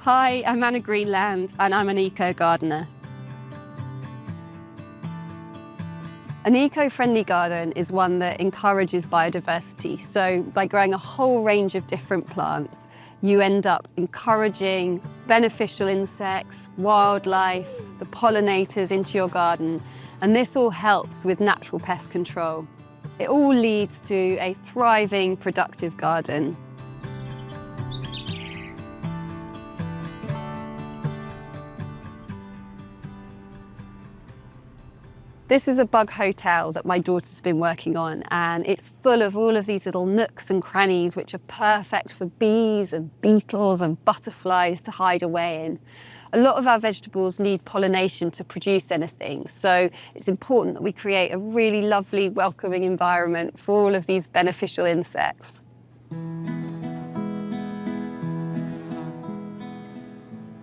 Hi, I'm Anna Greenland and I'm an eco-gardener. An eco-friendly garden is one that encourages biodiversity. So by growing a whole range of different plants, you end up encouraging beneficial insects, wildlife, the pollinators into your garden, and this all helps with natural pest control. It all leads to a thriving, productive garden. This is a bug hotel that my daughter's been working on, and it's full of all of these little nooks and crannies which are perfect for bees and beetles and butterflies to hide away in. A lot of our vegetables need pollination to produce anything, so it's important that we create a really lovely, welcoming environment for all of these beneficial insects.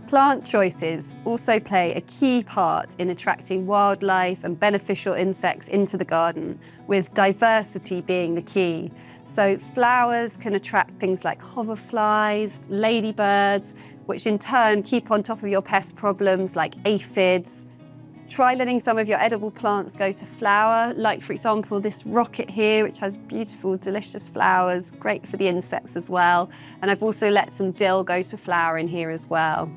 Plant choices also play a key part in attracting wildlife and beneficial insects into the garden, with diversity being the key. So flowers can attract things like hoverflies, ladybirds, which in turn keep on top of your pest problems like aphids. Try letting some of your edible plants go to flower, like for example this rocket here, which has beautiful, delicious flowers, great for the insects as well. And I've also let some dill go to flower in here as well.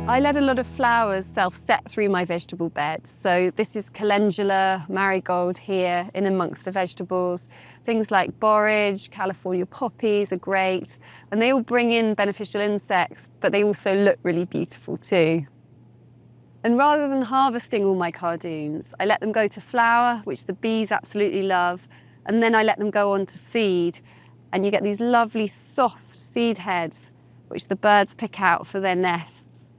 I let a lot of flowers self-set through my vegetable beds. So this is calendula, marigold here in amongst the vegetables. Things like borage, California poppies are great. And they all bring in beneficial insects, but they also look really beautiful too. And rather than harvesting all my cardoons, I let them go to flower, which the bees absolutely love. And then I let them go on to seed. And you get these lovely soft seed heads, which the birds pick out for their nests.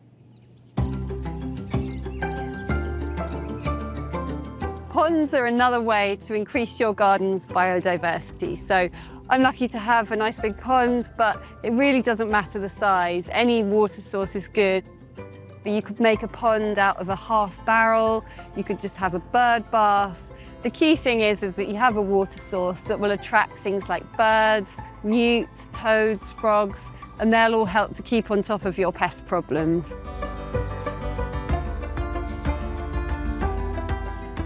Ponds are another way to increase your garden's biodiversity. So I'm lucky to have a nice big pond, but it really doesn't matter the size. Any water source is good. You could make a pond out of a half barrel. You could just have a bird bath. The key thing is that you have a water source that will attract things like birds, newts, toads, frogs, and they'll all help to keep on top of your pest problems.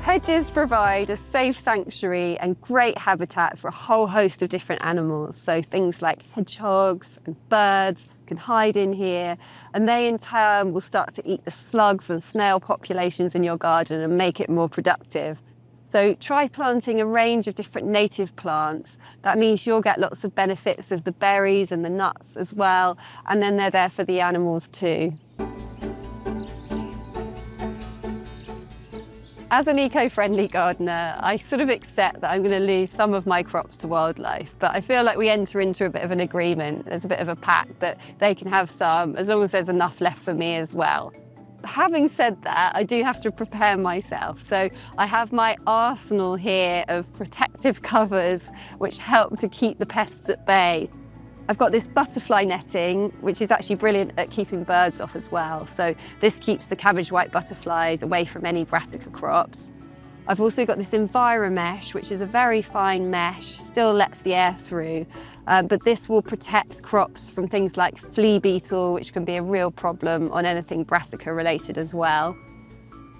Hedges provide a safe sanctuary and great habitat for a whole host of different animals. So things like hedgehogs and birds can hide in here, and they in turn will start to eat the slugs and snail populations in your garden and make it more productive. So try planting a range of different native plants. That means you'll get lots of benefits of the berries and the nuts as well, and then they're there for the animals too. As an eco-friendly gardener, I sort of accept that I'm going to lose some of my crops to wildlife, but I feel like we enter into a bit of an agreement. There's a bit of a pact that they can have some, as long as there's enough left for me as well. Having said that, I do have to prepare myself. So I have my arsenal here of protective covers, which help to keep the pests at bay. I've got this butterfly netting, which is actually brilliant at keeping birds off as well. So this keeps the cabbage white butterflies away from any brassica crops. I've also got this EnviroMesh, which is a very fine mesh, still lets the air through, but this will protect crops from things like flea beetle, which can be a real problem on anything brassica related as well.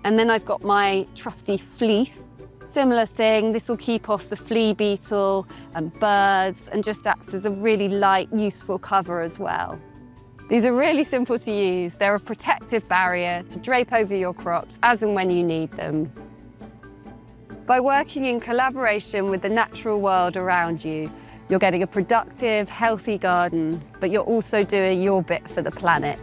And then I've got my trusty fleece. Similar thing, this will keep off the flea beetle and birds and just acts as a really light, useful cover as well. These are really simple to use. They're a protective barrier to drape over your crops as and when you need them. By working in collaboration with the natural world around you, you're getting a productive, healthy garden, but you're also doing your bit for the planet.